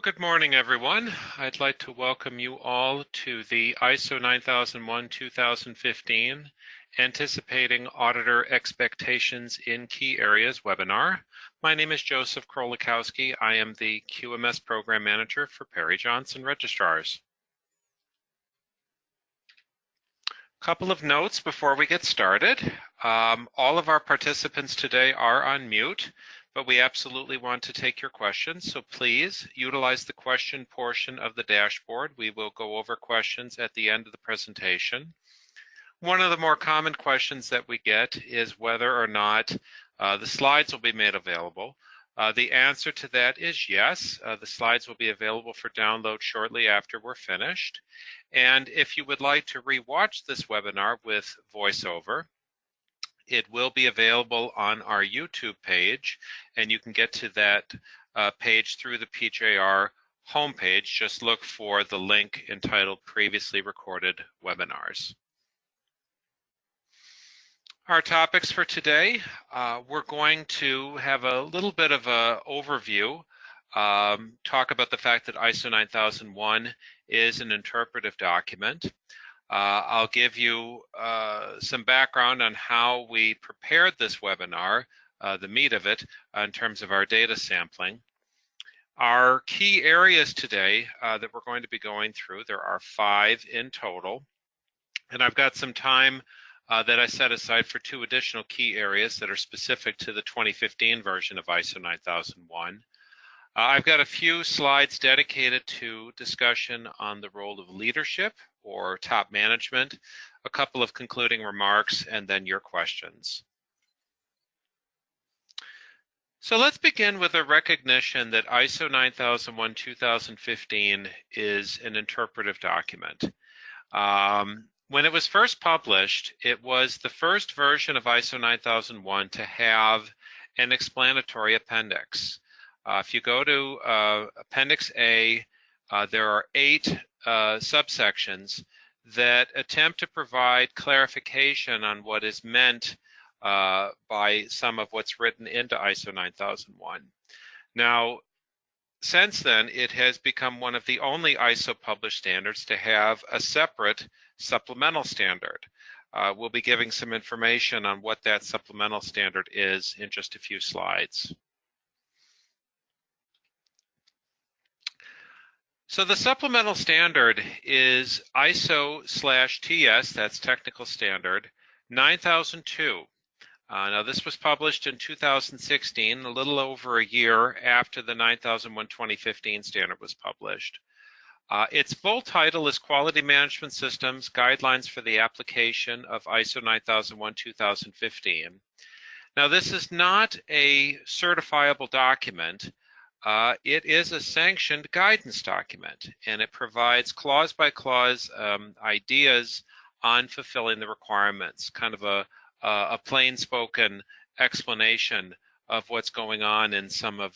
Well, good morning, everyone. I'd like to welcome you all to the ISO 9001-2015 Anticipating Auditor Expectations in Key Areas webinar. My name is Joseph Krolikowski. I am the QMS Program Manager for Perry Johnson Registrars. Couple of notes before we get started. All of our participants today are on mute, but we absolutely want to take your questions, so please utilize the question portion of the dashboard. We will go over questions at the end of the presentation. One of the more common questions that we get is whether or not the slides will be made available. The answer to that is yes. The slides will be available for download shortly after we're finished. And if you would like to rewatch this webinar with voiceover, it will be available on our YouTube page, and you can get to that page through the PJR homepage. Just look for the link entitled Previously Recorded Webinars. Our topics for today, we're going to have a little bit of an overview, talk about the fact that ISO 9001 is an interpretive document. I'll give you some background on how we prepared this webinar, the meat of it, in terms of our data sampling. Our key areas today that we're going to be going through, there are 5 in total, and I've got some time that I set aside for 2 additional key areas that are specific to the 2015 version of ISO 9001. I've got a few slides dedicated to discussion on the role of leadership or top management, a couple of concluding remarks, and then your questions. So let's begin with a recognition that ISO 9001-2015 is an interpretive document. When it was first published, it was the first version of ISO 9001 to have an explanatory appendix. If you go to Appendix A, there are 8 subsections that attempt to provide clarification on what is meant by some of what's written into ISO 9001. Now, since then, it has become one of the only ISO published standards to have a separate supplemental standard. We'll be giving some information on what that supplemental standard is in just a few slides. So the supplemental standard is ISO/TS, that's technical standard, 9002. Now this was published in 2016, a little over a year after the 9001-2015 standard was published. Its full title is Quality Management Systems, Guidelines for the Application of ISO 9001-2015. Now this is not a certifiable document. It is a sanctioned guidance document, and it provides clause-by-clause ideas on fulfilling the requirements, kind of a plain-spoken explanation of what's going on in some of,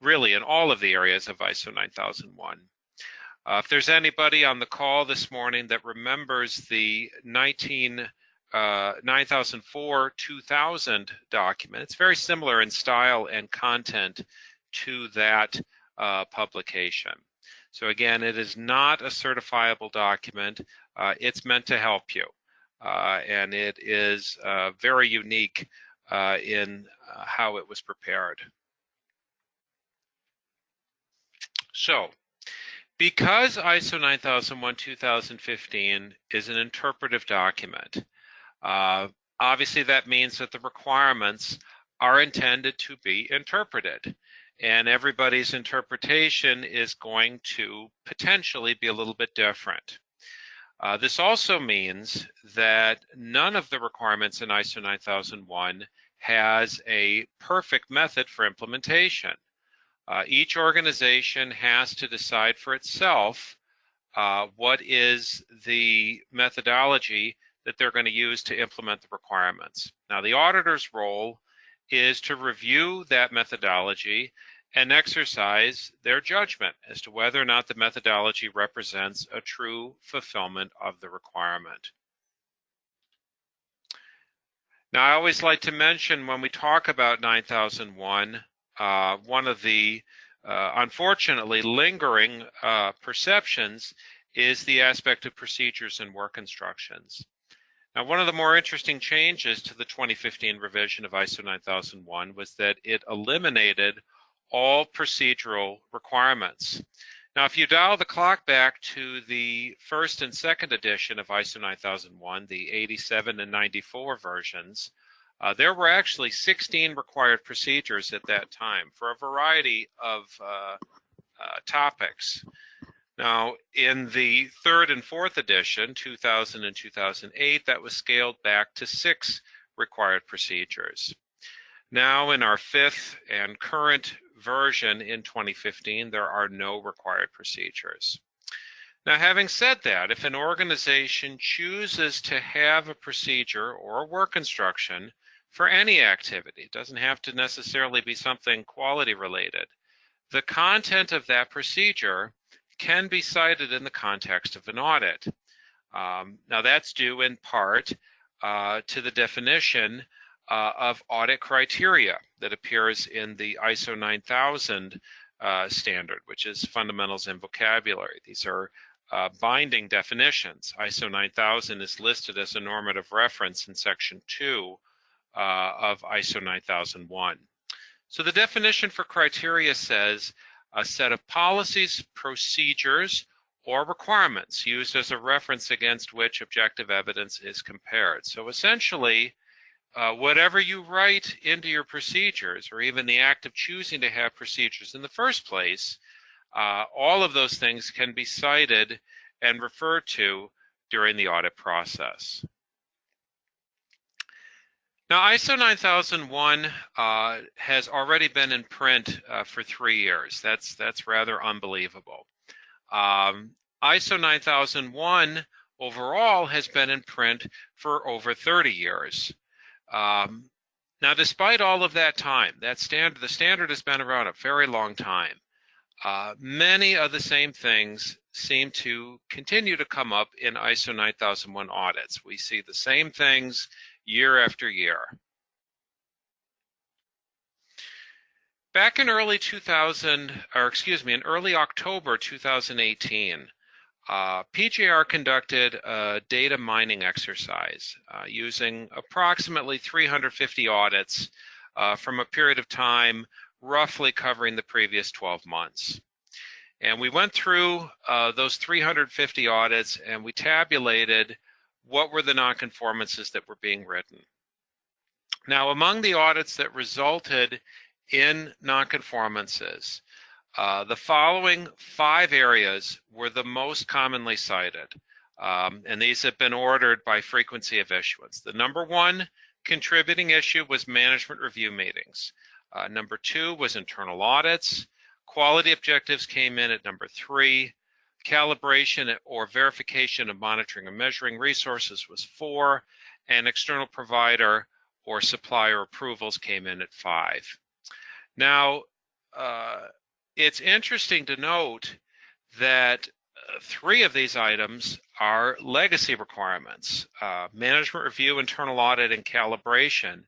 really in all of the areas of ISO 9001. If there's anybody on the call this morning that remembers the 9004-2000 document, it's very similar in style and content to that publication. So again, it is not a certifiable document. It's meant to help you, and it is very unique in how it was prepared. So, because ISO 9001-2015 is an interpretive document, obviously that means that the requirements are intended to be interpreted. And everybody's interpretation is going to potentially be a little bit different. This also means that none of the requirements in ISO 9001 has a perfect method for implementation. Each organization has to decide for itself what is the methodology that they're going to use to implement the requirements. Now, the auditor's role is to review that methodology and exercise their judgment as to whether or not the methodology represents a true fulfillment of the requirement. Now, I always like to mention when we talk about 9001, one of the unfortunately lingering perceptions is the aspect of procedures and work instructions. Now, one of the more interesting changes to the 2015 revision of ISO 9001 was that it eliminated all procedural requirements. Now, if you dial the clock back to the first and second edition of ISO 9001, the 87 and 94 versions, there were actually 16 required procedures at that time for a variety of topics. Now, in the third and fourth edition, 2000 and 2008, that was scaled back to 6 required procedures. Now, in our fifth and current version in 2015, there are no required procedures. Now, having said that, if an organization chooses to have a procedure or a work instruction for any activity, it doesn't have to necessarily be something quality related, the content of that procedure can be cited in the context of an audit. Now, that's due in part to the definition of audit criteria that appears in the ISO 9000 standard, which is fundamentals and vocabulary. These are binding definitions. ISO 9000 is listed as a normative reference in section 2 of ISO 9001. So the definition for criteria says a set of policies, procedures, or requirements used as a reference against which objective evidence is compared. So essentially, whatever you write into your procedures, or even the act of choosing to have procedures in the first place, all of those things can be cited and referred to during the audit process. Now, ISO 9001 has already been in print for 3 years. That's rather unbelievable. ISO 9001 overall has been in print for over 30 years. Now, despite all of that time, the standard has been around a very long time. Many of the same things seem to continue to come up in ISO 9001 audits. We see the same things year after year. Back in early October 2018, PJR conducted a data mining exercise using approximately 350 audits from a period of time roughly covering the previous 12 months. And we went through those 350 audits and we tabulated what were the nonconformances that were being written. Now, among the audits that resulted in nonconformances, the following 5 areas were the most commonly cited, and these have been ordered by frequency of issuance. The number 1 contributing issue was management review meetings. Number 2 was internal audits. Quality objectives came in at number 3. Calibration or verification of monitoring and measuring resources was 4, and external provider or supplier approvals came in at 5. Now, it's interesting to note that 3 of these items are legacy requirements. Management review, internal audit, and calibration.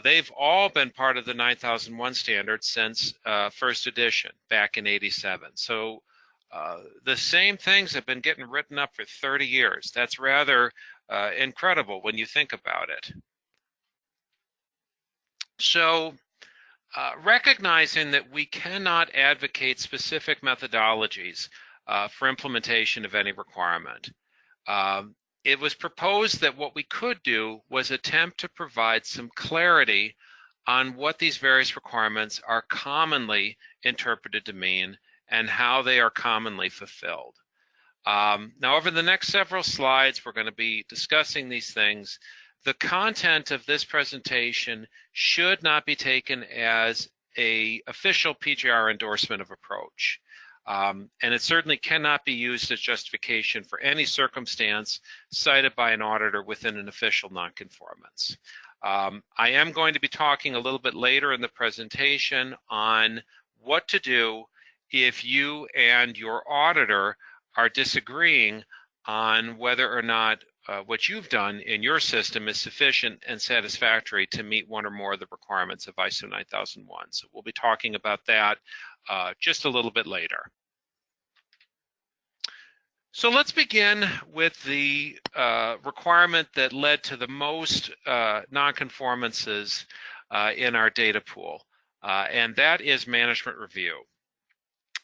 They've all been part of the 9001 standard since first edition back in '87. So the same things have been getting written up for 30 years. That's rather incredible when you think about it. So recognizing that we cannot advocate specific methodologies for implementation of any requirement, it was proposed that what we could do was attempt to provide some clarity on what these various requirements are commonly interpreted to mean and how they are commonly fulfilled. Now, over the next several slides, we're going to be discussing these things. The content of this presentation should not be taken as an official PJR endorsement of approach. And it certainly cannot be used as justification for any circumstance cited by an auditor within an official nonconformance. I am going to be talking a little bit later in the presentation on what to do if you and your auditor are disagreeing on whether or not what you've done in your system is sufficient and satisfactory to meet one or more of the requirements of ISO 9001. So we'll be talking about that just a little bit later. So let's begin with the requirement that led to the most nonconformances in our data pool, and that is management review.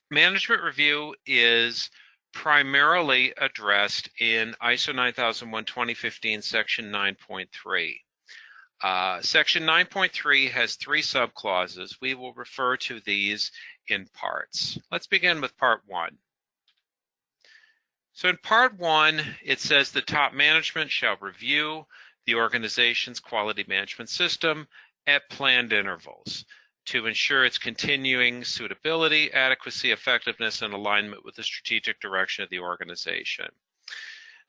Management review is primarily addressed in ISO 9001:2015 section 9.3. Section 9.3 has 3 subclauses. We will refer to these in parts. Let's begin with part 1. So in part 1, it says the top management shall review the organization's quality management system at planned intervals to ensure its continuing suitability, adequacy, effectiveness, and alignment with the strategic direction of the organization.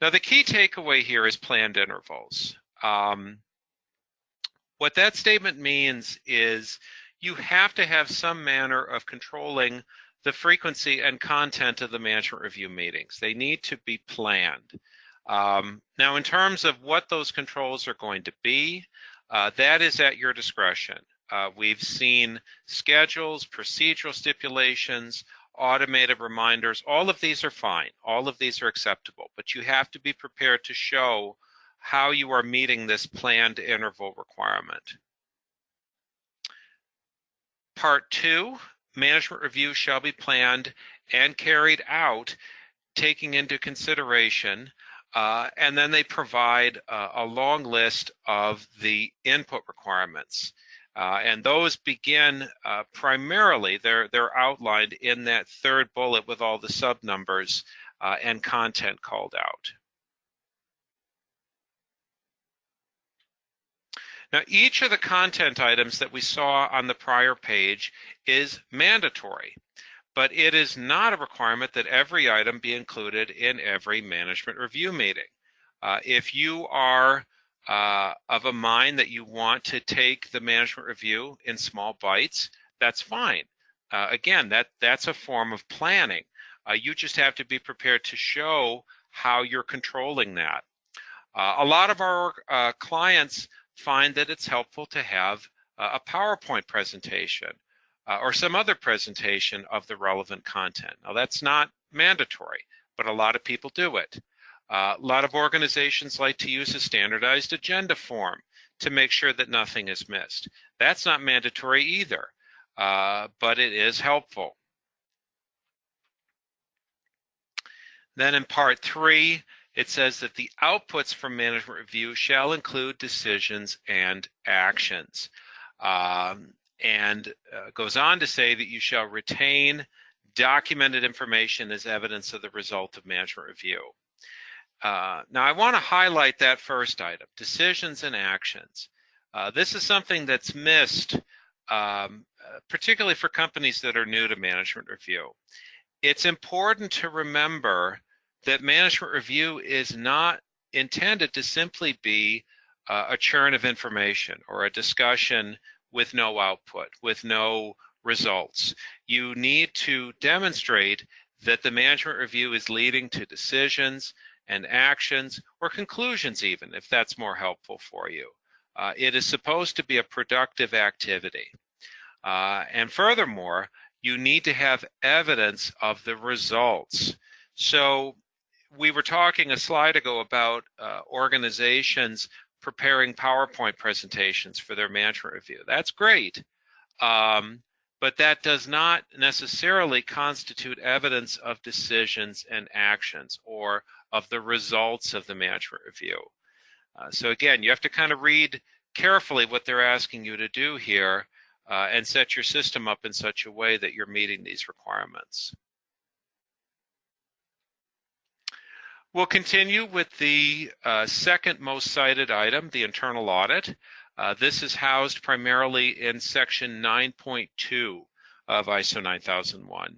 Now, the key takeaway here is planned intervals. What that statement means is you have to have some manner of controlling the frequency and content of the management review meetings. They need to be planned. Now, in terms of what those controls are going to be, that is at your discretion. We've seen schedules, procedural stipulations, automated reminders. All of these are fine. All of these are acceptable, but you have to be prepared to show how you are meeting this planned interval requirement. Part 2, management review shall be planned and carried out taking into consideration, and then they provide a long list of the input requirements. And those begin primarily, they're outlined in that 3rd bullet with all the sub-numbers and content called out. Now, each of the content items that we saw on the prior page is mandatory, but it is not a requirement that every item be included in every management review meeting. If you are of a mind that you want to take the management review in small bites, that's fine. Again, that's a form of planning. You just have to be prepared to show how you're controlling that. A lot of our clients find that it's helpful to have a PowerPoint presentation or some other presentation of the relevant content. Now, that's not mandatory, but a lot of people do it. A lot of organizations like to use a standardized agenda form to make sure that nothing is missed. That's not mandatory either, but it is helpful. Then in part 3, it says that the outputs from management review shall include decisions and actions. And goes on to say that you shall retain documented information as evidence of the result of management review. Now, I want to highlight that first item, decisions and actions. This is something that's missed, particularly for companies that are new to management review. It's important to remember that management review is not intended to simply be a churn of information or a discussion with no output, with no results. You need to demonstrate that the management review is leading to decisions and actions, or conclusions even, if that's more helpful for you. It is supposed to be a productive activity. And furthermore, you need to have evidence of the results. So we were talking a slide ago about organizations preparing PowerPoint presentations for their management review. That's great, but that does not necessarily constitute evidence of decisions and actions or of the results of the management review. So again, you have to kind of read carefully what they're asking you to do here and set your system up in such a way that you're meeting these requirements. We'll continue with the second most cited item, the internal audit. This is housed primarily in section 9.2 of ISO 9001.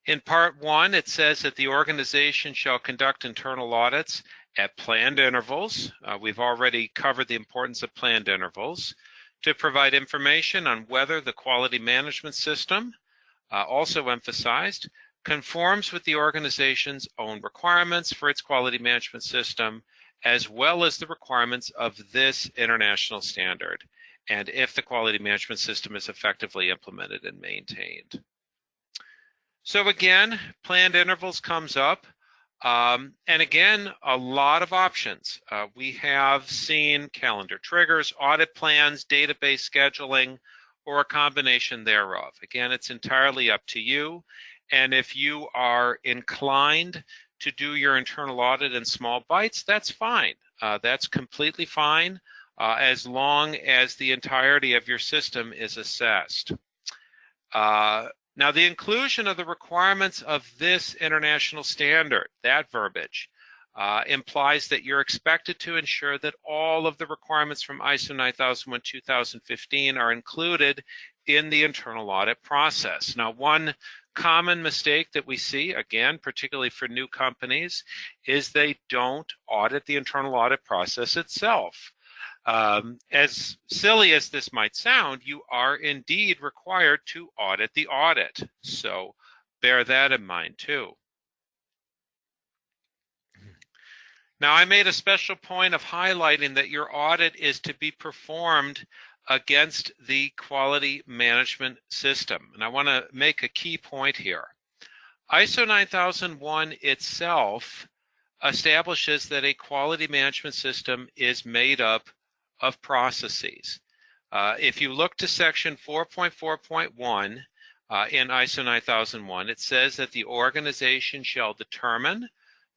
In part 1, it says that the organization shall conduct internal audits at planned intervals. We've already covered the importance of planned intervals to provide information on whether the quality management system, also emphasized, conforms with the organization's own requirements for its quality management system, as well as the requirements of this international standard. and if the quality management system is effectively implemented and maintained. So again, planned intervals comes up. And again, a lot of options. We have seen calendar triggers, audit plans, database scheduling, or a combination thereof. Again, it's entirely up to you. And if you are inclined to do your internal audit in small bites, that's fine. That's completely fine as long as the entirety of your system is assessed. Now, the inclusion of the requirements of this international standard, that verbiage, implies that you're expected to ensure that all of the requirements from ISO 9001:2015 are included in the internal audit process. Now, one common mistake that we see, again, particularly for new companies, is they don't audit the internal audit process itself. As silly as this might sound, you are indeed required to audit the audit. So bear that in mind too. Now, I made a special point of highlighting that your audit is to be performed against the quality management system. And I want to make a key point here. ISO 9001 itself establishes that a quality management system is made up of processes. If you look to section 4.4.1 in ISO 9001, it says that the organization shall determine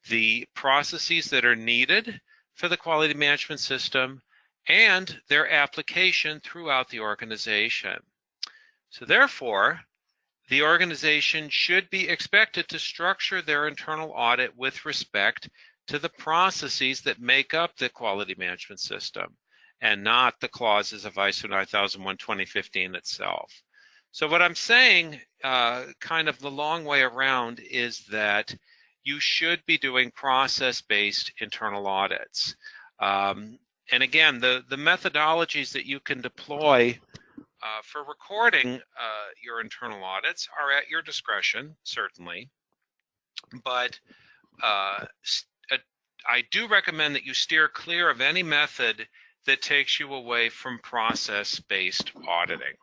the processes that are needed for the quality management system and their application throughout the organization. So therefore, the organization should be expected to structure their internal audit with respect to the processes that make up the quality management system, and not the clauses of ISO 9001:2015 itself. So what I'm saying, kind of the long way around, is that you should be doing process-based internal audits. And again, the methodologies that you can deploy for recording your internal audits are at your discretion, certainly. But I do recommend that you steer clear of any method that takes you away from process-based auditing.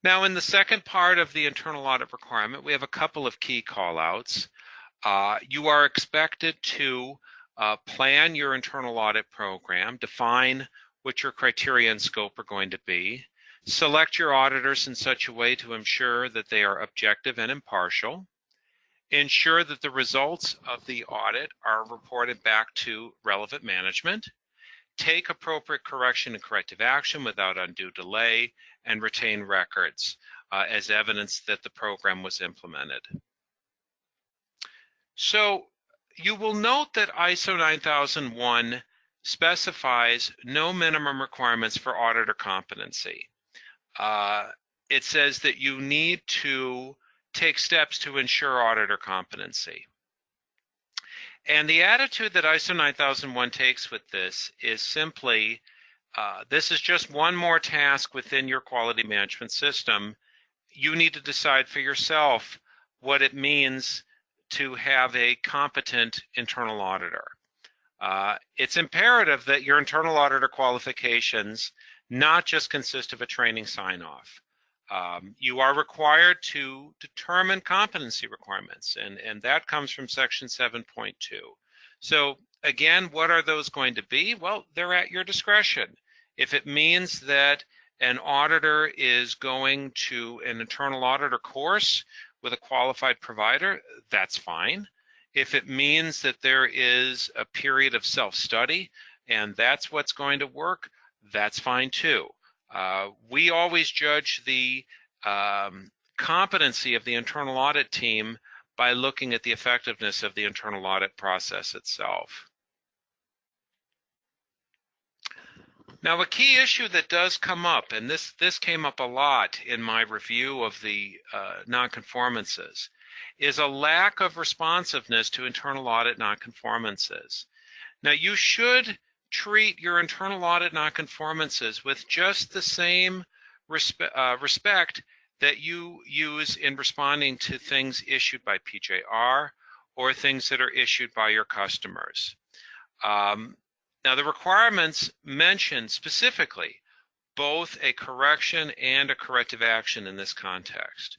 Now, in the second part of the internal audit requirement, we have a couple of key call-outs. You are expected to plan your internal audit program, define what your criteria and scope are going to be, select your auditors in such a way to ensure that they are objective and impartial, ensure that the results of the audit are reported back to relevant management, take appropriate correction and corrective action without undue delay, and retain records as evidence that the program was implemented. So you will note that ISO 9001 specifies no minimum requirements for auditor competency. It says that you need to take steps to ensure auditor competency. And the attitude that ISO 9001 takes with this is simply, this is just one more task within your quality management system. You need to decide for yourself what it means to have a competent internal auditor. It's imperative that your internal auditor qualifications not just consist of a training sign-off. You are required to determine competency requirements, and that comes from section 7.2. So again, what are those going to be? Well, they're at your discretion. If it means that an auditor is going to an internal auditor course with a qualified provider, that's fine. If it means that there is a period of self-study and that's what's going to work, that's fine too. We always judge the competency of the internal audit team by looking at the effectiveness of the internal audit process itself. Now, a key issue that does come up, and this came up a lot in my review of the nonconformances, is a lack of responsiveness to internal audit nonconformances. Now, you should treat your internal audit nonconformances with just the same respect that you use in responding to things issued by PJR or things that are issued by your customers. Now, the requirements mention specifically both a correction and a corrective action in this context.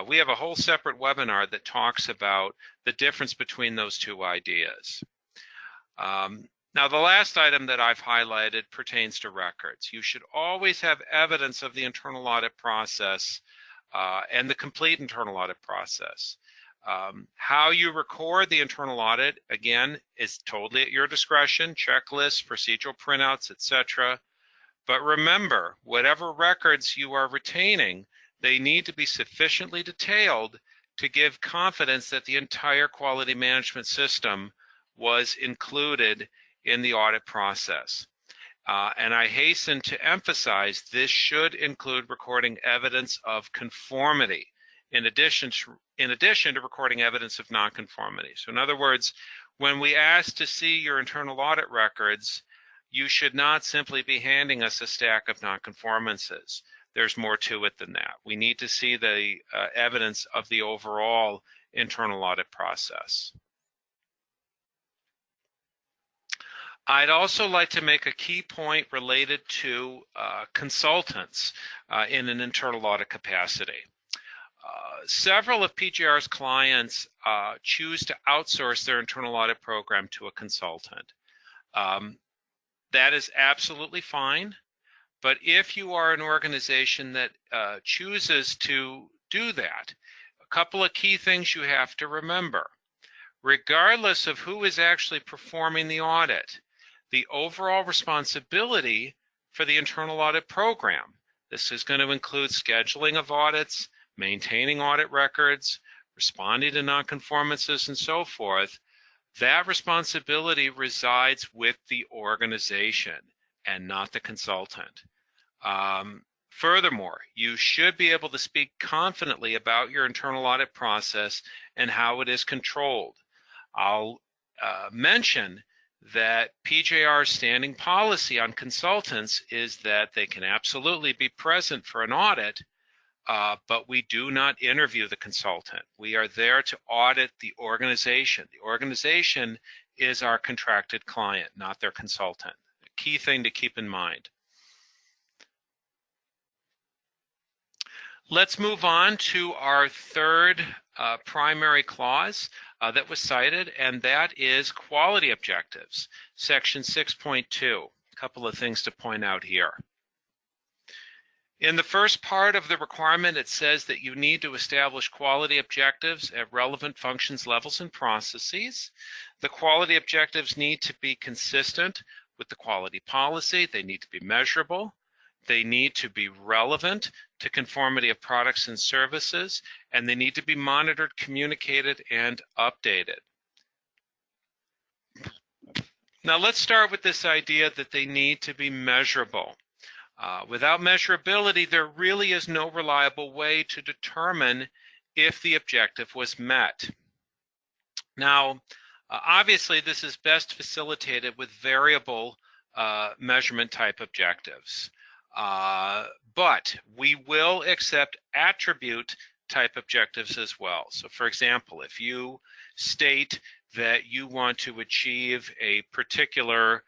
We have a whole separate webinar that talks about the difference between those two ideas. Now, the last item that I've highlighted pertains to records. You should always have evidence of the internal audit process and the complete internal audit process. How you record the internal audit, again, is totally at your discretion, checklists, procedural printouts, etc. But remember, whatever records you are retaining, they need to be sufficiently detailed to give confidence that the entire quality management system was included in the audit process. And I hasten to emphasize this should include recording evidence of conformity in addition to recording evidence of nonconformity. So in other words, when we ask to see your internal audit records, you should not simply be handing us a stack of nonconformances. There's more to it than that. We need to see the evidence of the overall internal audit process. I'd also like to make a key point related to consultants in an internal audit capacity. Several of PJR's clients choose to outsource their internal audit program to a consultant. That is absolutely fine, but if you are an organization that chooses to do that, a couple of key things you have to remember. Regardless of who is actually performing the audit, the overall responsibility for the internal audit program, this is going to include scheduling of audits, maintaining audit records, responding to nonconformances, and so forth. That responsibility resides with the organization and not the consultant. Furthermore, you should be able to speak confidently about your internal audit process and how it is controlled. I'll mention that PJR's standing policy on consultants is that they can absolutely be present for an audit, but we do not interview the consultant. We are there to audit the organization. The organization is our contracted client, not their consultant. A key thing to keep in mind. Let's move on to our third primary clause that was cited, and that is quality objectives, section 6.2. A couple of things to point out here. In the first part of the requirement, it says that you need to establish quality objectives at relevant functions, levels, and processes. The quality objectives need to be consistent with the quality policy. They need to be measurable. They need to be relevant to conformity of products and services, and they need to be monitored, communicated, and updated. Now let's start with this idea that they need to be measurable. Without measurability, there really is no reliable way to determine if the objective was met. Now, obviously, this is best facilitated with variable measurement type objectives. But we will accept attribute type objectives as well. So for example, if you state that you want to achieve a particular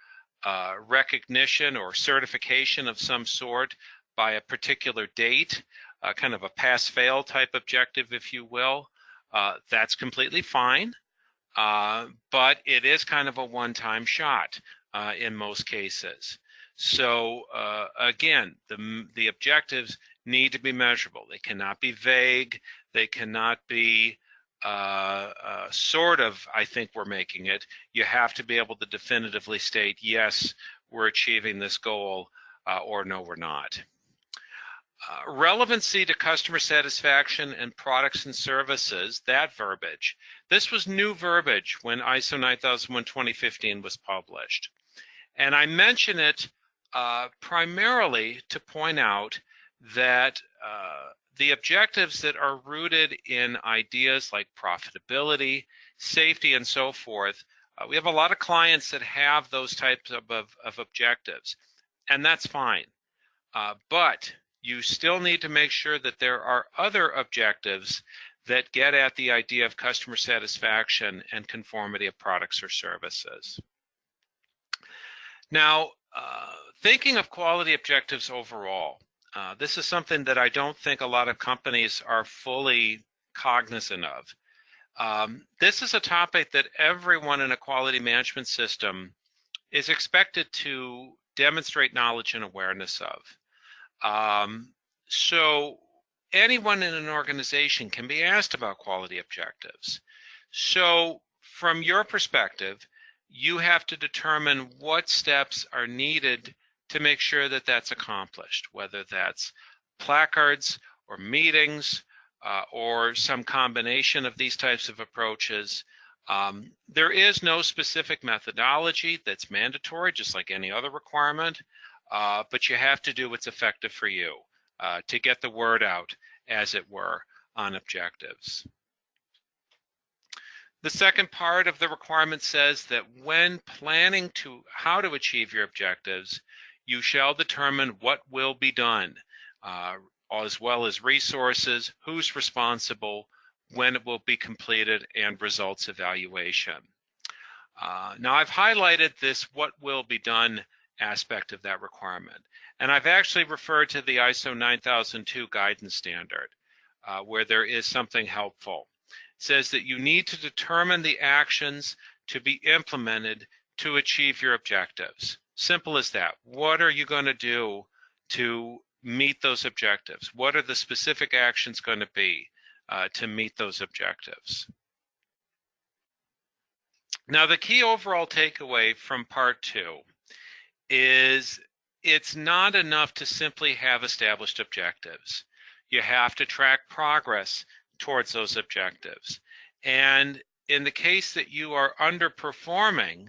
recognition or certification of some sort by a particular date, kind of a pass-fail type objective, if you will, that's completely fine, but it is kind of a one-time shot in most cases. So again, the objectives need to be measurable. They cannot be vague. They cannot be sort of, I think we're making it. You have to be able to definitively state, yes, we're achieving this goal, or no, we're not. Relevancy to customer satisfaction and products and services, that verbiage. This was new verbiage when ISO 9001:2015 was published. And I mention it primarily to point out that the objectives that are rooted in ideas like profitability, safety, and so forth, we have a lot of clients that have those types of objectives, and that's fine. But you still need to make sure that there are other objectives that get at the idea of customer satisfaction and conformity of products or services. Now, thinking of quality objectives overall, this is something that I don't think a lot of companies are fully cognizant of. This is a topic that everyone in a quality management system is expected to demonstrate knowledge and awareness of. So anyone in an organization can be asked about quality objectives. So from your perspective, you have to determine what steps are needed to make sure that that's accomplished, whether that's placards or meetings or some combination of these types of approaches. There is no specific methodology that's mandatory, just like any other requirement, but you have to do what's effective for you to get the word out, as it were, on objectives. The second part of the requirement says that when planning how to achieve your objectives, you shall determine what will be done, as well as resources, who's responsible, when it will be completed, and results evaluation. Now I've highlighted this what will be done aspect of that requirement, and I've actually referred to the ISO 9002 guidance standard, where there is something helpful. It says that you need to determine the actions to be implemented to achieve your objectives. Simple as that. What are you going to do to meet those objectives? What are the specific actions going to be to meet those objectives? Now, the key overall takeaway from part 2 is it's not enough to simply have established objectives. You have to track progress towards those objectives. And in the case that you are underperforming,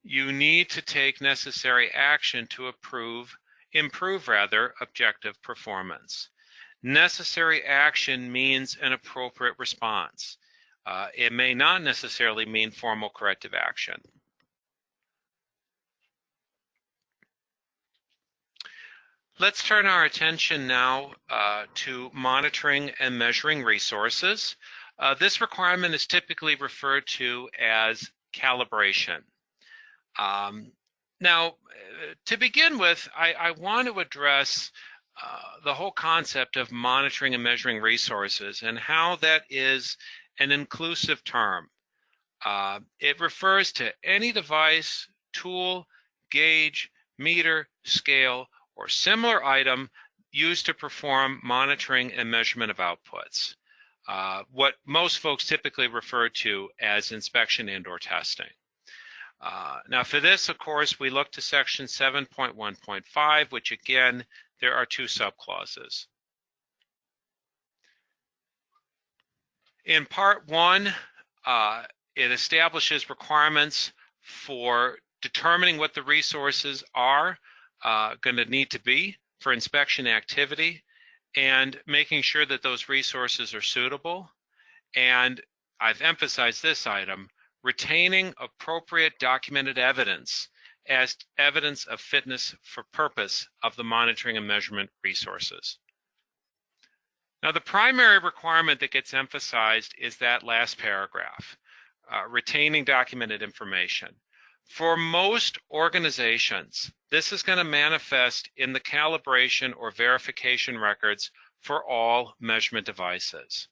you need to take necessary action to improve objective performance. Necessary action means an appropriate response. It may not necessarily mean formal corrective action. Let's turn our attention now to monitoring and measuring resources. This requirement is typically referred to as calibration. Now, to begin with, I want to address the whole concept of monitoring and measuring resources and how that is an inclusive term. It refers to any device, tool, gauge, meter, scale, or similar item used to perform monitoring and measurement of outputs, what most folks typically refer to as inspection and/or testing. Now for this, of course, we look to section 7.1.5, which again, there are two subclauses. In part 1, it establishes requirements for determining what the resources are going to need to be for inspection activity and making sure that those resources are suitable. And I've emphasized this item, retaining appropriate documented evidence as evidence of fitness for purpose of the monitoring and measurement resources. Now, the primary requirement that gets emphasized is that last paragraph, retaining documented information. For most organizations, this is going to manifest in the calibration or verification records for all measurement devices.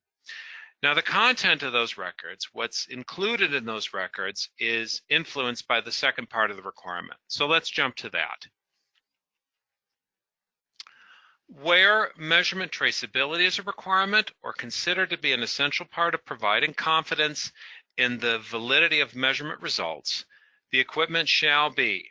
Now, the content of those records, what's included in those records, is influenced by the second part of the requirement. So let's jump to that. Where measurement traceability is a requirement or considered to be an essential part of providing confidence in the validity of measurement results, the equipment shall be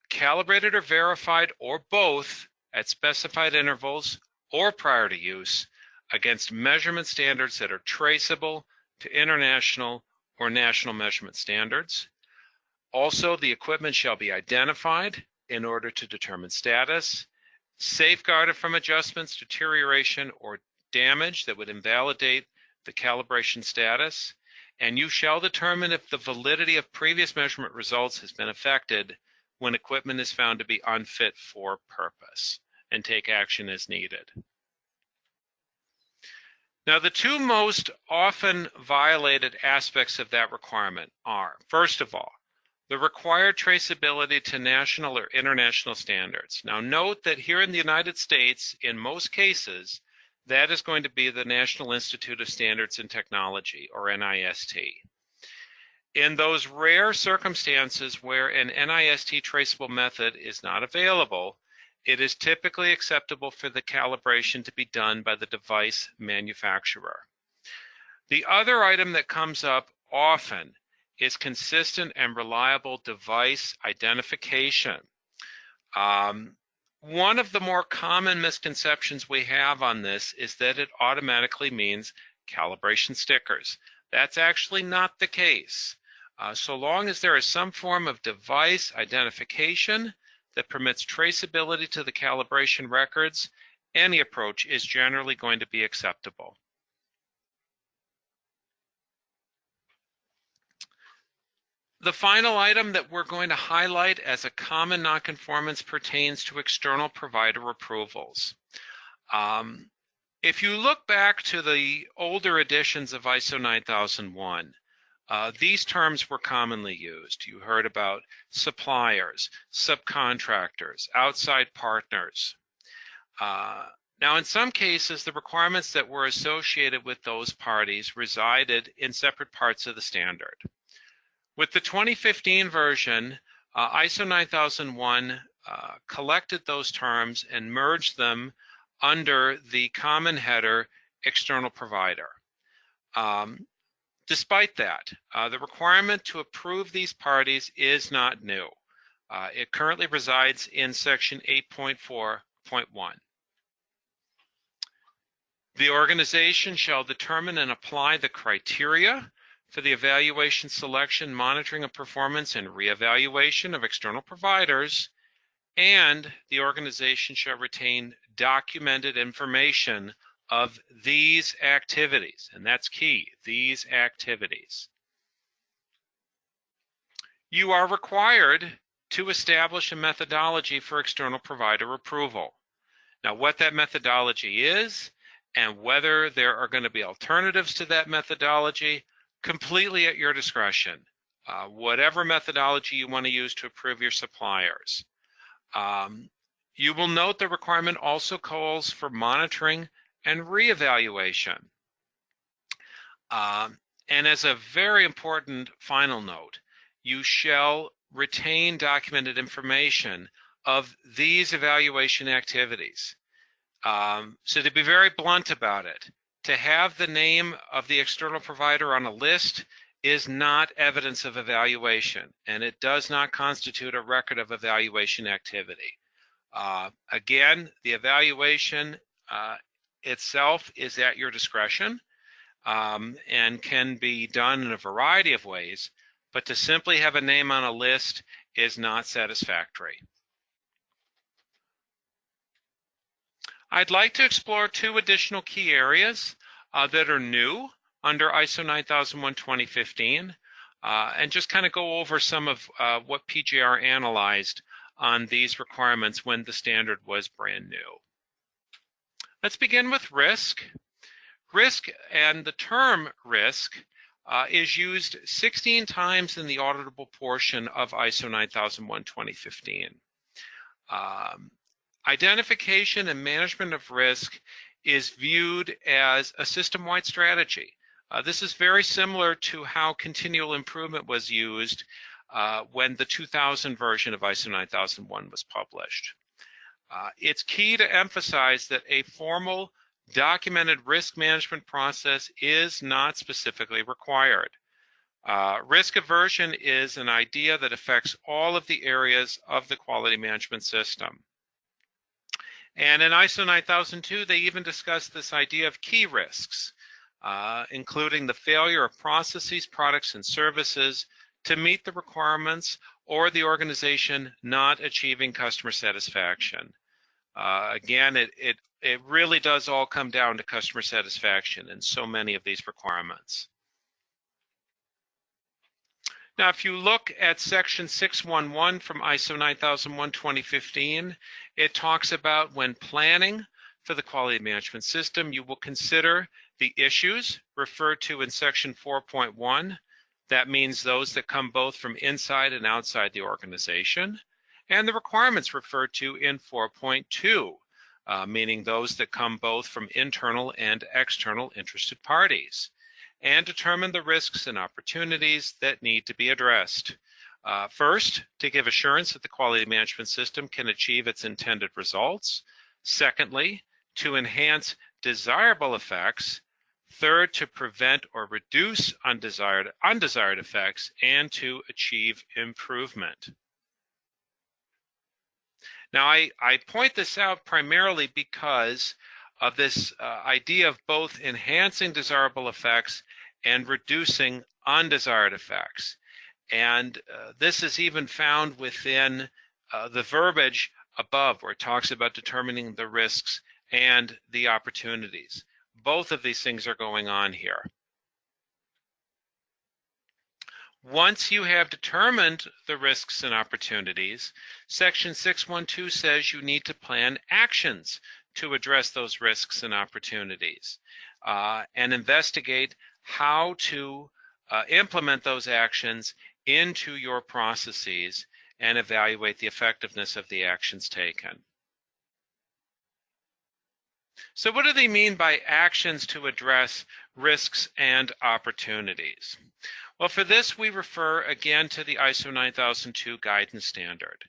calibrated or verified or both at specified intervals or prior to use against measurement standards that are traceable to international or national measurement standards. Also, the equipment shall be identified in order to determine status, safeguarded from adjustments, deterioration, or damage that would invalidate the calibration status, and you shall determine if the validity of previous measurement results has been affected when equipment is found to be unfit for purpose, and take action as needed. Now, the two most often violated aspects of that requirement are, first of all, the required traceability to national or international standards. Now note that here in the United States, in most cases, that is going to be the National Institute of Standards and Technology, or NIST. In those rare circumstances where an NIST traceable method is not available, it is typically acceptable for the calibration to be done by the device manufacturer. The other item that comes up often is consistent and reliable device identification. One of the more common misconceptions we have on this is that it automatically means calibration stickers. That's actually not the case. So long as there is some form of device identification that permits traceability to the calibration records, any approach is generally going to be acceptable. The final item that we're going to highlight as a common nonconformance pertains to external provider approvals. If you look back to the older editions of ISO 9001, these terms were commonly used. You heard about suppliers, subcontractors, outside partners. Now, in some cases, the requirements that were associated with those parties resided in separate parts of the standard. With the 2015 version, ISO 9001 collected those terms and merged them under the common header external provider. Despite that, the requirement to approve these parties is not new. It currently resides in section 8.4.1. The organization shall determine and apply the criteria for the evaluation, selection, monitoring of performance, and reevaluation of external providers, and the organization shall retain documented information of these activities, and that's key, these activities. You are required to establish a methodology for external provider approval. Now, what that methodology is and whether there are going to be alternatives to that methodology, completely at your discretion. Whatever methodology you want to use to approve your suppliers. You will note the requirement also calls for monitoring and reevaluation. And as a very important final note, you shall retain documented information of these evaluation activities. So to be very blunt about it, to have the name of the external provider on a list is not evidence of evaluation, and it does not constitute a record of evaluation activity. Again, the evaluation itself is at your discretion and can be done in a variety of ways, but to simply have a name on a list is not satisfactory. I'd like to explore two additional key areas that are new under ISO 9001 2015 and just kind of go over some of what PGR analyzed on these requirements when the standard was brand new. Let's begin with risk. Risk, and the term risk is used 16 times in the auditable portion of ISO 9001 2015. Identification and management of risk is viewed as a system-wide strategy. This is very similar to how continual improvement was used when the 2000 version of ISO 9001 was published. It's key to emphasize that a formal documented risk management process is not specifically required. Risk aversion is an idea that affects all of the areas of the quality management system. And in ISO 9002, they even discuss this idea of key risks, including the failure of processes, products, and services to meet the requirements or the organization not achieving customer satisfaction. Again, it really does all come down to customer satisfaction in so many of these requirements. Now, if you look at section 611 from ISO 9001 2015, it talks about when planning for the quality management system, you will consider the issues referred to in section 4.1, That means those that come both from inside and outside the organization. And the requirements referred to in 4.2, meaning those that come both from internal and external interested parties. And determine the risks and opportunities that need to be addressed. First, to give assurance that the quality management system can achieve its intended results. Secondly, to enhance desirable effects. Third, to prevent or reduce undesired effects, and to achieve improvement. Now, I point this out primarily because of this idea of both enhancing desirable effects and reducing undesired effects. And this is even found within the verbiage above, where it talks about determining the risks and the opportunities. Both of these things are going on here. Once you have determined the risks and opportunities, Section 612 says you need to plan actions to address those risks and opportunities and investigate how to implement those actions into your processes and evaluate the effectiveness of the actions taken. So what do they mean by actions to address risks and opportunities? Well, for this, we refer again to the ISO 9002 guidance standard.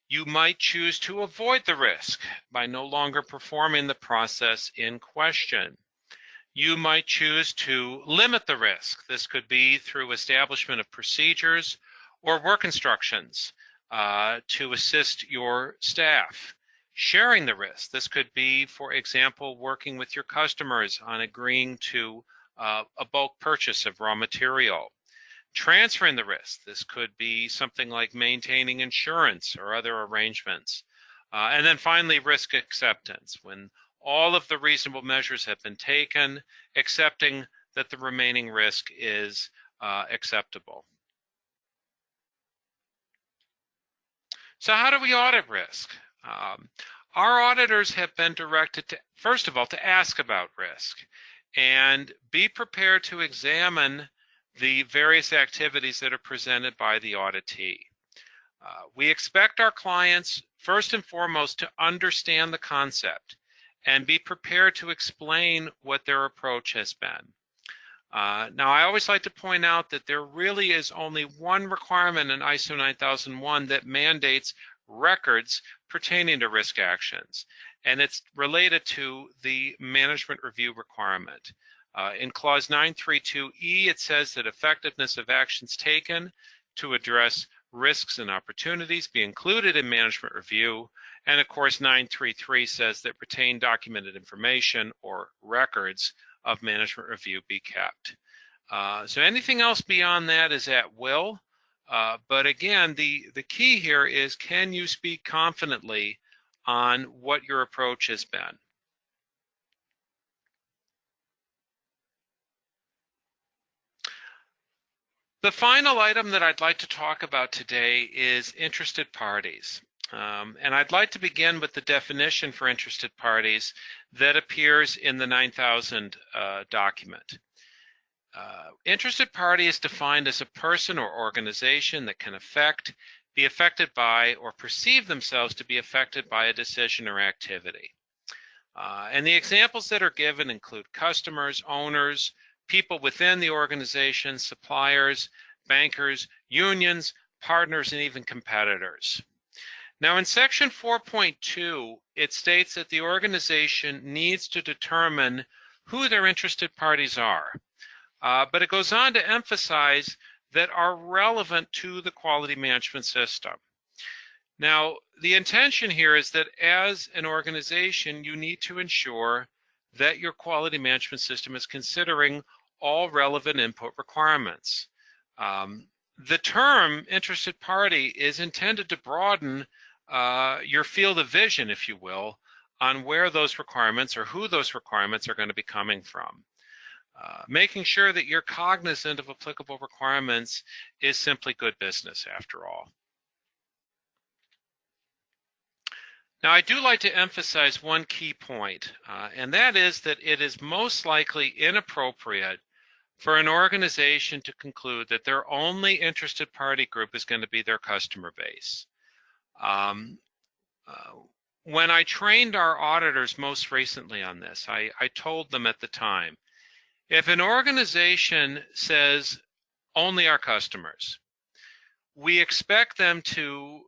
You might choose to avoid the risk by no longer performing the process in question. You might choose to limit the risk. This could be through establishment of procedures or work instructions to assist your staff. Sharing the risk. This could be, for example, working with your customers on agreeing to a bulk purchase of raw material. Transferring the risk. This could be something like maintaining insurance or other arrangements. And then finally, risk acceptance, when all of the reasonable measures have been taken, accepting that the remaining risk is acceptable. So how do we audit risk? Our auditors have been directed to, first of all, to ask about risk and be prepared to examine the various activities that are presented by the auditee. We expect our clients, first and foremost, to understand the concept and be prepared to explain what their approach has been. Now, I always like to point out that there really is only one requirement in ISO 9001 that mandates records pertaining to risk actions, and it's related to the management review requirement. In clause 932E, it says that effectiveness of actions taken to address risks and opportunities be included in management review, and of course 933 says that retained documented information or records of management review be kept. So anything else beyond that is at will. But again, the key here is, can you speak confidently on what your approach has been? The final item that I'd like to talk about today is interested parties. And I'd like to begin with the definition for interested parties that appears in the 9000 document. Interested party is defined as a person or organization that can be affected by, or perceive themselves to be affected by a decision or activity. And the examples that are given include customers, owners, people within the organization, suppliers, bankers, unions, partners, and even competitors. Now, in section 4.2, it states that the organization needs to determine who their interested parties are. But it goes on to emphasize that are relevant to the quality management system. Now, the intention here is that as an organization, you need to ensure that your quality management system is considering all relevant input requirements. The term interested party is intended to broaden your field of vision, if you will, on where those requirements or who those requirements are going to be coming from. Making sure that you're cognizant of applicable requirements is simply good business, after all. Now, I do like to emphasize one key point, and that is that it is most likely inappropriate for an organization to conclude that their only interested party group is going to be their customer base. When I trained our auditors most recently on this, I told them at the time, if an organization says only our customers, we expect them to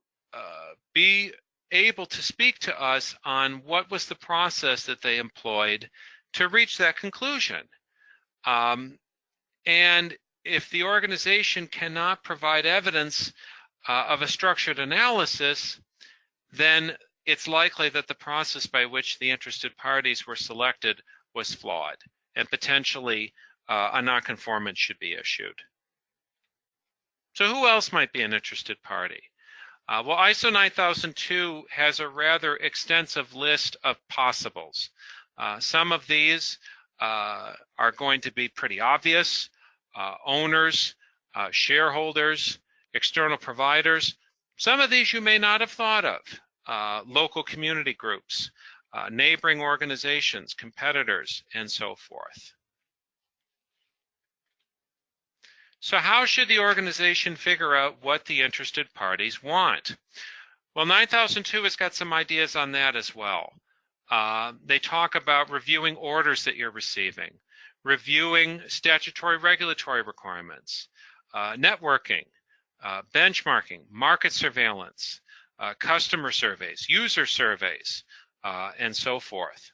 be able to speak to us on what was the process that they employed to reach that conclusion. And if the organization cannot provide evidence of a structured analysis, then it's likely that the process by which the interested parties were selected was flawed, and potentially a nonconformance should be issued. So who else might be an interested party? Well, ISO 9002 has a rather extensive list of possibles. Some of these are going to be pretty obvious. Owners, shareholders, external providers. Some of these you may not have thought of. Local community groups, neighboring organizations, competitors, and so forth. So how should the organization figure out what the interested parties want? Well, 9002 has got some ideas on that as well. They talk about reviewing orders that you're receiving, reviewing statutory regulatory requirements, networking, benchmarking, market surveillance, customer surveys, user surveys, and so forth.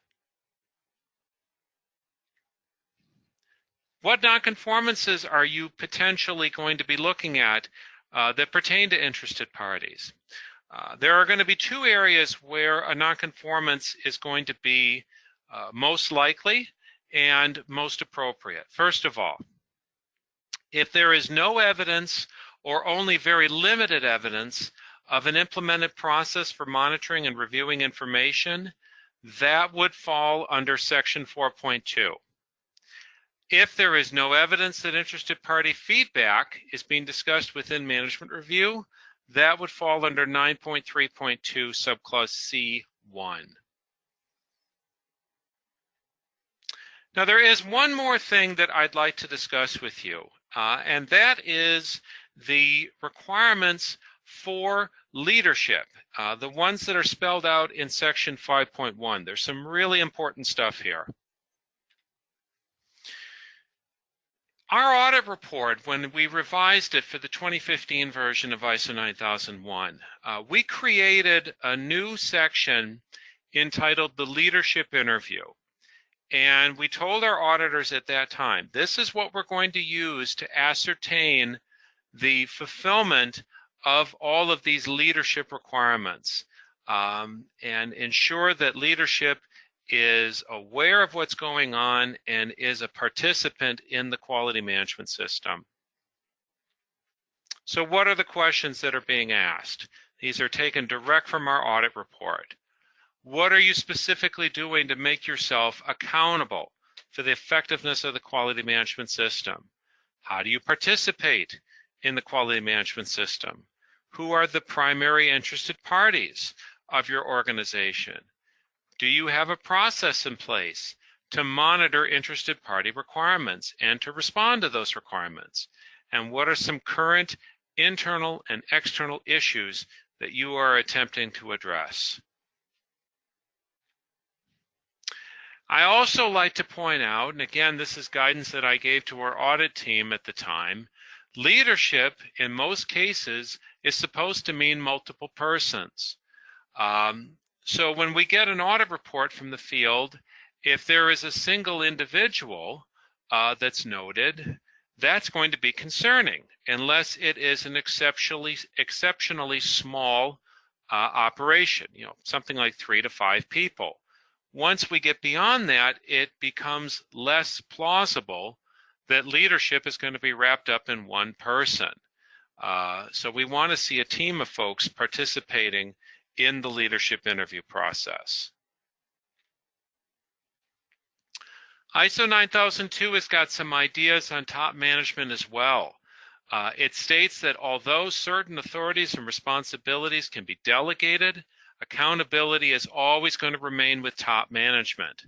What nonconformances are you potentially going to be looking at that pertain to interested parties? There are going to be two areas where a nonconformance is going to be most likely and most appropriate. First of all, if there is no evidence or only very limited evidence of an implemented process for monitoring and reviewing information, that would fall under Section 4.2. If there is no evidence that interested party feedback is being discussed within management review, that would fall under 9.3.2 subclause C1. Now there is one more thing that I'd like to discuss with you, and that is the requirements for leadership, the ones that are spelled out in Section 5.1. There's some really important stuff here. Our audit report, when we revised it for the 2015 version of ISO 9001, we created a new section entitled the Leadership Interview. And we told our auditors at that time, this is what we're going to use to ascertain the fulfillment of all of these leadership requirements and ensure that leadership is aware of what's going on and is a participant in the quality management system. So what are the questions that are being asked? These are taken direct from our audit report. What are you specifically doing to make yourself accountable for the effectiveness of the quality management system? How do you participate in the quality management system? Who are the primary interested parties of your organization? Do you have a process in place to monitor interested party requirements and to respond to those requirements? And what are some current internal and external issues that you are attempting to address? I also like to point out, and again, this is guidance that I gave to our audit team at the time, leadership in most cases is supposed to mean multiple persons. So when we get an audit report from the field, if there is a single individual that's noted, that's going to be concerning unless it is an exceptionally small operation, something like 3 to 5 people. Once we get beyond that, it becomes less plausible that leadership is going to be wrapped up in one person. So we want to see a team of folks participating in the leadership interview process. ISO 9002 has got some ideas on top management as well. It states that although certain authorities and responsibilities can be delegated, accountability is always going to remain with top management.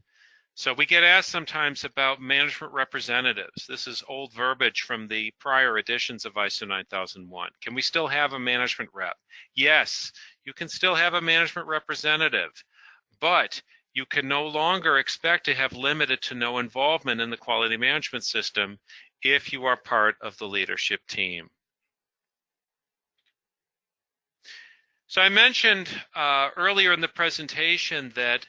So we get asked sometimes about management representatives. This is old verbiage from the prior editions of ISO 9001. Can we still have a management rep? Yes, you can still have a management representative, but you can no longer expect to have limited to no involvement in the quality management system if you are part of the leadership team. So I mentioned earlier in the presentation that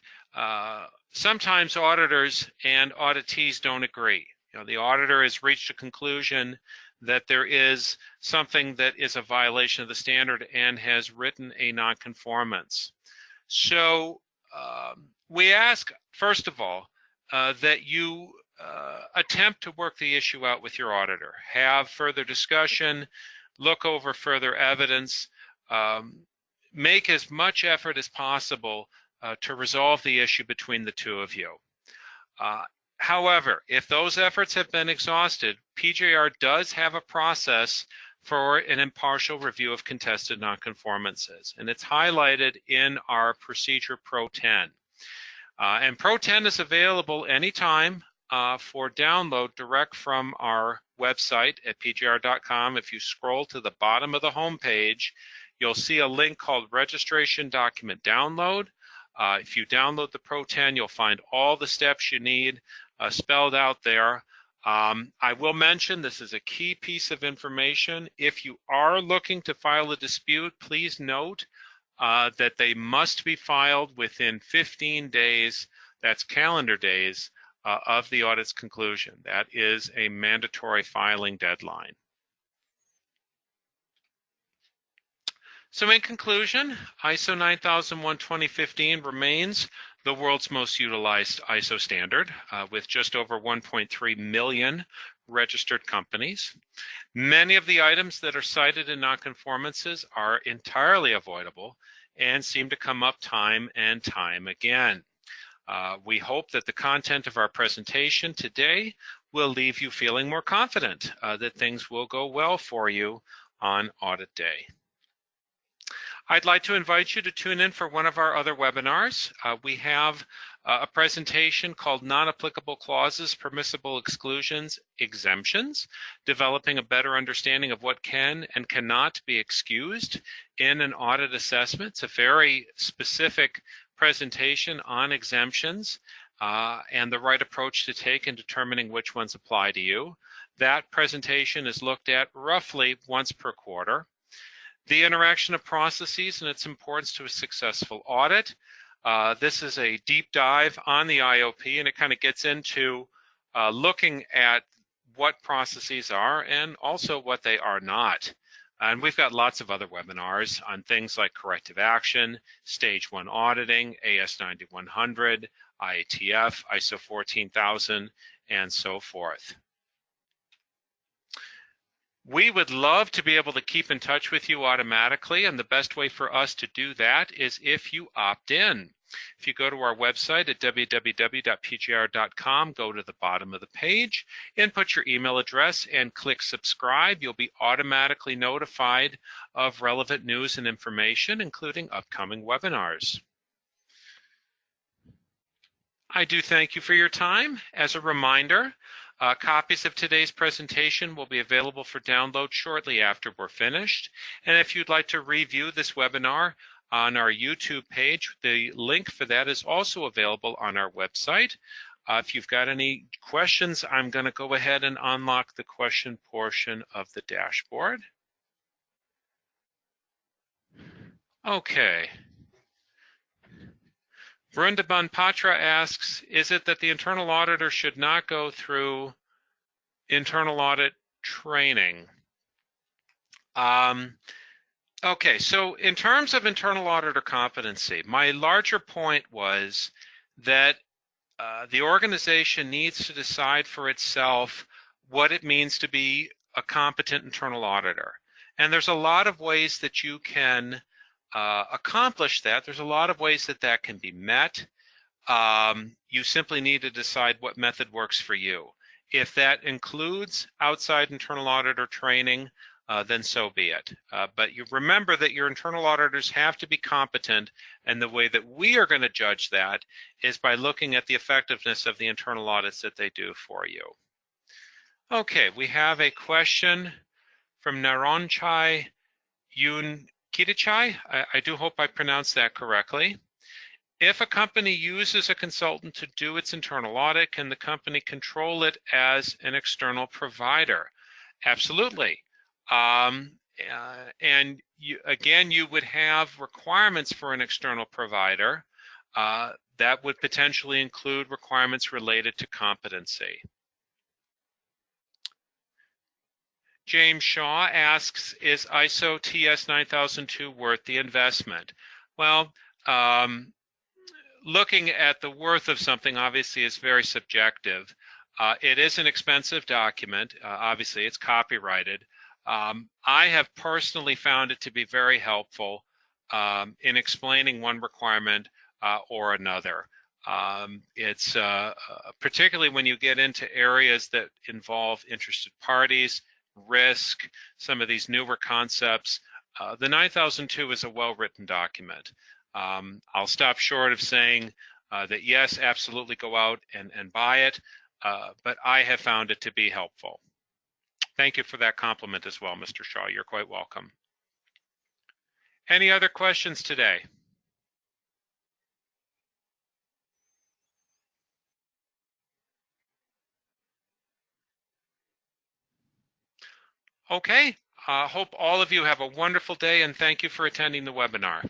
sometimes auditors and auditees don't agree. The auditor has reached a conclusion that there is something that is a violation of the standard and has written a nonconformance. So we ask, first of all, that you attempt to work the issue out with your auditor, have further discussion, look over further evidence, make as much effort as possible to resolve the issue between the two of you. However, if those efforts have been exhausted, PJR does have a process for an impartial review of contested nonconformances, and it's highlighted in our procedure Pro 10. And Pro 10 is available anytime for download direct from our website at pjr.com. If you scroll to the bottom of the home page, you'll see a link called Registration Document Download. If you download the Pro 10, you'll find all the steps you need spelled out there. I will mention this is a key piece of information. If you are looking to file a dispute, please note that they must be filed within 15 days, that's calendar days, of the audit's conclusion. That is a mandatory filing deadline. So in conclusion, ISO 9001:2015 remains the world's most utilized ISO standard with just over 1.3 million registered companies. Many of the items that are cited in nonconformances are entirely avoidable and seem to come up time and time again. We hope that the content of our presentation today will leave you feeling more confident that things will go well for you on audit day. I'd like to invite you to tune in for one of our other webinars. We have a presentation called Non-Applicable Clauses, Permissible Exclusions, Exemptions, developing a better understanding of what can and cannot be excused in an audit assessment. It's a very specific presentation on exemptions and the right approach to take in determining which ones apply to you. That presentation is looked at roughly once per quarter. The interaction of processes and its importance to a successful audit. This is a deep dive on the IOP, and it kind of gets into looking at what processes are and also what they are not. And we've got lots of other webinars on things like corrective action, stage 1 auditing, AS 9100, IATF, ISO 14000, and so forth. We would love to be able to keep in touch with you automatically, and the best way for us to do that is if you opt in. If you go to our website at www.pgr.com, go to the bottom of the page, input your email address, and click subscribe. You'll be automatically notified of relevant news and information, including upcoming webinars. I do thank you for your time. As a reminder, copies of today's presentation will be available for download shortly after we're finished. And if you'd like to review this webinar on our YouTube page, the link for that is also available on our website. If you've got any questions, I'm going to go ahead and unlock the question portion of the dashboard. Okay. Vrindaban Patra asks, is it that the internal auditor should not go through internal audit training? Okay, so in terms of internal auditor competency, my larger point was that the organization needs to decide for itself what it means to be a competent internal auditor. And there's a lot of ways that you can accomplish that. There's a lot of ways that that can be met. You simply need to decide what method works for you. If that includes outside internal auditor training, then so be it. But you remember that your internal auditors have to be competent, and the way that we are going to judge that is by looking at the effectiveness of the internal audits that they do for you. Okay, we have a question from Naronchai Yunkitichai. I do hope I pronounced that correctly. If a company uses a consultant to do its internal audit, can the company control it as an external provider? Absolutely. And again, you would have requirements for an external provider that would potentially include requirements related to competency. James Shaw asks, is ISO TS 9002 worth the investment? Well, looking at the worth of something obviously is very subjective. It is an expensive document. Obviously, it's copyrighted. I have personally found it to be very helpful in explaining one requirement or another. It's particularly when you get into areas that involve interested parties, risk, some of these newer concepts. The 9002 is a well-written document. I'll stop short of saying that yes, absolutely go out and buy it, but I have found it to be helpful. Thank you for that compliment as well, Mr. Shaw. You're quite welcome. Any other questions today? Okay, hope all of you have a wonderful day, and thank you for attending the webinar.